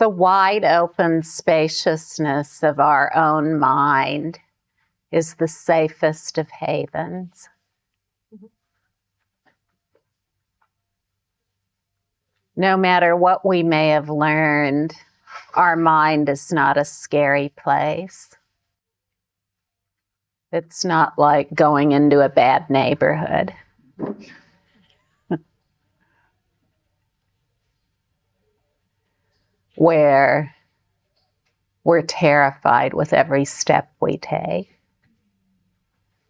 The wide open spaciousness of our own mind is the safest of havens. No matter what we may have learned, our mind is not a scary place. It's not like going into a bad neighborhood. Where we're terrified with every step we take.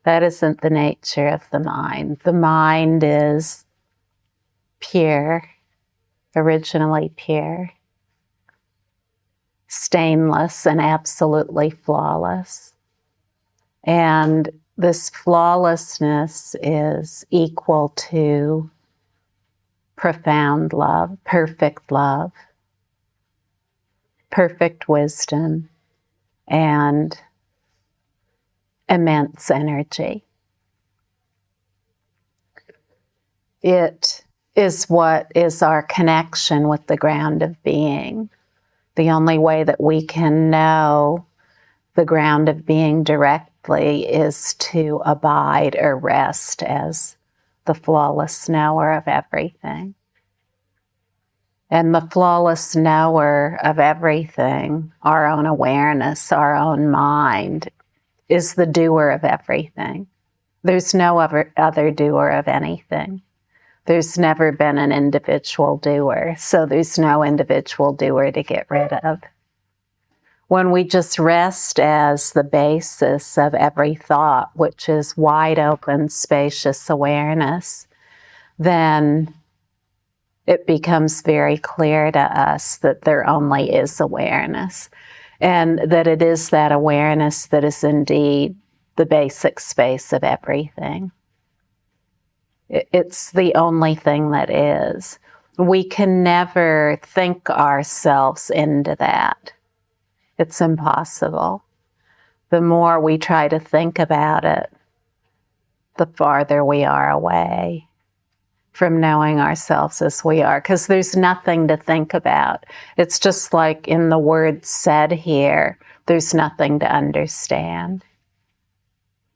That isn't the nature of the mind. The mind is pure, originally pure, stainless and absolutely flawless. And this flawlessness is equal to profound love, perfect wisdom, and immense energy. It is what is our connection with the ground of being. The only way that we can know the ground of being directly is to abide or rest as the flawless knower of everything. And the flawless knower of everything, our own awareness, our own mind, is the doer of everything. There's no other doer of anything. There's never been an individual doer, so there's no individual doer to get rid of. When we just rest as the basis of every thought, which is wide open, spacious awareness, then it becomes very clear to us that there only is awareness, and that it is that awareness that is indeed the basic space of everything. It's the only thing that is. We can never think ourselves into that. It's impossible. The more we try to think about it, the farther we are away from knowing ourselves as we are, because there's nothing to think about. It's just like in the words said here, there's nothing to understand.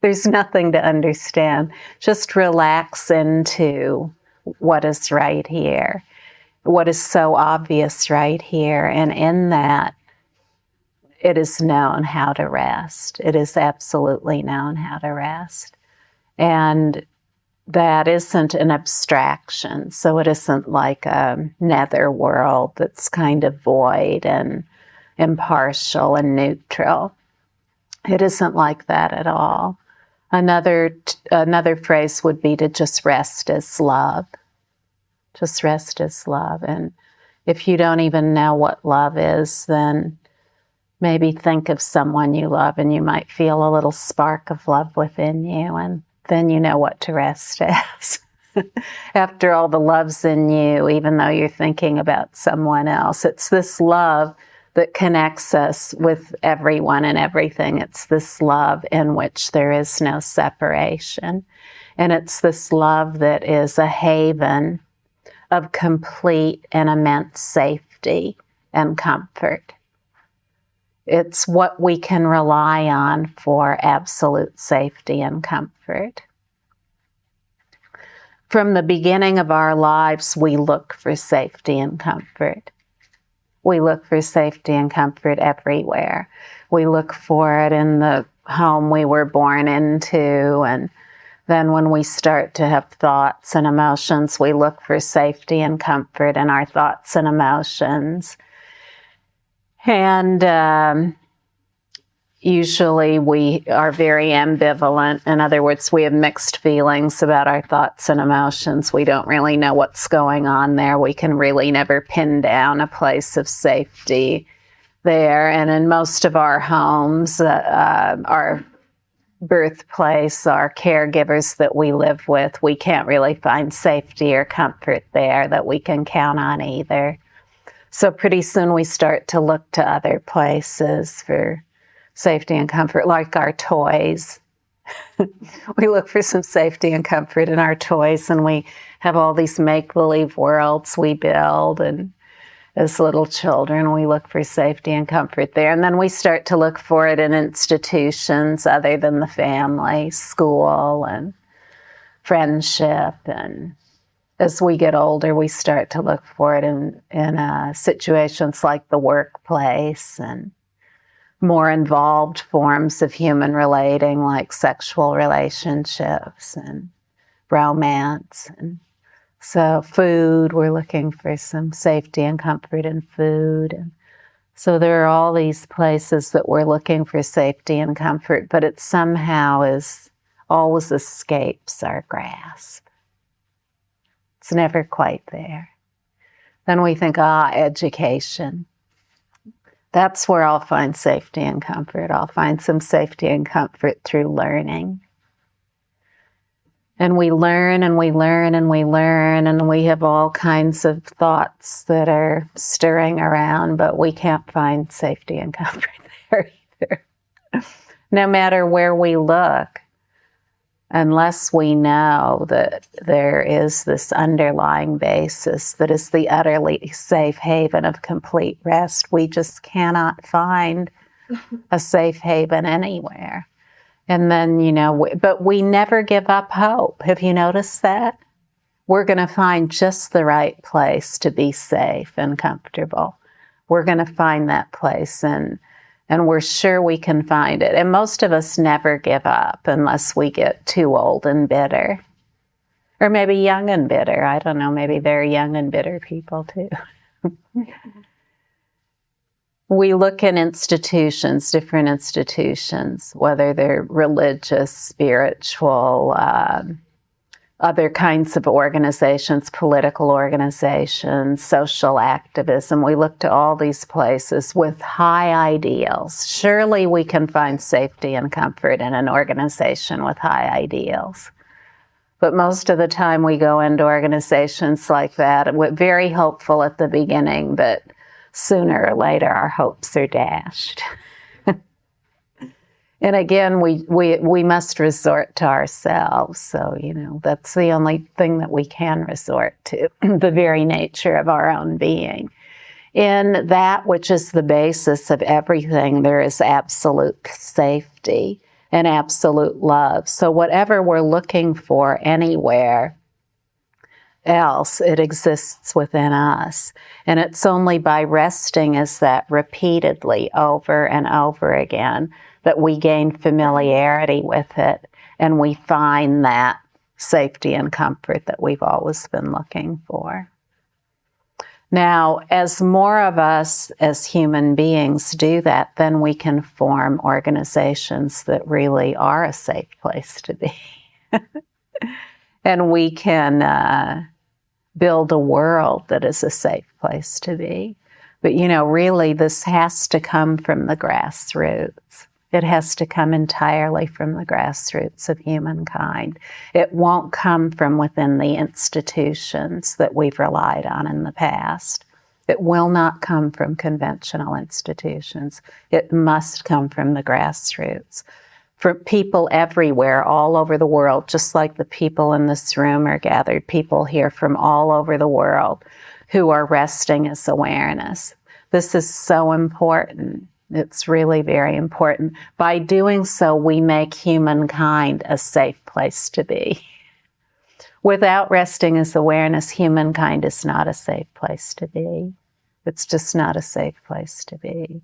There's nothing to understand. Just relax into what is right here, what is so obvious right here, and in that, it is known how to rest. It is absolutely known how to rest. And that isn't an abstraction. So it isn't like a nether world that's kind of void and impartial and neutral. It isn't like that at all. Another phrase would be to just rest as love. Just rest as love. And if you don't even know what love is, then maybe think of someone you love and you might feel a little spark of love within you, and then you know what to rest as. After all the love's in you, even though you're thinking about someone else, it's this love that connects us with everyone and everything. It's this love in which there is no separation. And it's this love that is a haven of complete and immense safety and comfort. It's what we can rely on for absolute safety and comfort. From the beginning of our lives, we look for safety and comfort. We look for safety and comfort everywhere. We look for it in the home we were born into, and then when we start to have thoughts and emotions, we look for safety and comfort in our thoughts and emotions. And usually we are very ambivalent. In other words, we have mixed feelings about our thoughts and emotions. We don't really know what's going on there. We can really never pin down a place of safety there. And in most of our homes, our birthplace, our caregivers that we live with, we can't really find safety or comfort there that we can count on either. So pretty soon we start to look to other places for safety and comfort, like our toys. We look for some safety and comfort in our toys, and we have all these make-believe worlds we build, and As little children, we look for safety and comfort there. And then we start to look for it in institutions other than the family, school and friendship. And as we get older, we start to look for it in situations like the workplace and more involved forms of human relating, like sexual relationships and romance. And so food, we're looking for some safety and comfort in food. And so there are all these places that we're looking for safety and comfort, but it somehow always escapes our grasp. It's never quite there. Then we think, education. That's where I'll find safety and comfort. I'll find some safety and comfort through learning. And we learn and we learn and we learn, and we have all kinds of thoughts that are stirring around, but we can't find safety and comfort there either. No matter where we look, unless we know that there is this underlying basis that is the utterly safe haven of complete rest, we just cannot find a safe haven anywhere. And then, but we never give up hope. Have you noticed that? We're going to find just the right place to be safe and comfortable. We're going to find that place, and we're sure we can find it. And most of us never give up unless we get too old and bitter. Or maybe young and bitter. I don't know, maybe they're young and bitter people too. We look in institutions, different institutions, whether they're religious, spiritual, other kinds of organizations, political organizations, social activism. We look to all these places with high ideals. Surely we can find safety and comfort in an organization with high ideals. But most of the time we go into organizations like that, we're very hopeful at the beginning, but sooner or later our hopes are dashed. And again, we must resort to ourselves. So, that's the only thing that we can resort to, the very nature of our own being. In that which is the basis of everything, there is absolute safety and absolute love. So whatever we're looking for anywhere else, it exists within us. And it's only by resting as that repeatedly over and over again that we gain familiarity with it, and we find that safety and comfort that we've always been looking for. Now, as more of us as human beings do that, then we can form organizations that really are a safe place to be. And we can build a world that is a safe place to be. But, really this has to come from the grassroots. It has to come entirely from the grassroots of humankind. It won't come from within the institutions that we've relied on in the past. It will not come from conventional institutions. It must come from the grassroots. For people everywhere, all over the world, just like the people in this room are gathered, people here from all over the world who are resting as awareness. This is so important. It's really very important. By doing so, we make humankind a safe place to be. Without resting as awareness, humankind is not a safe place to be. It's just not a safe place to be.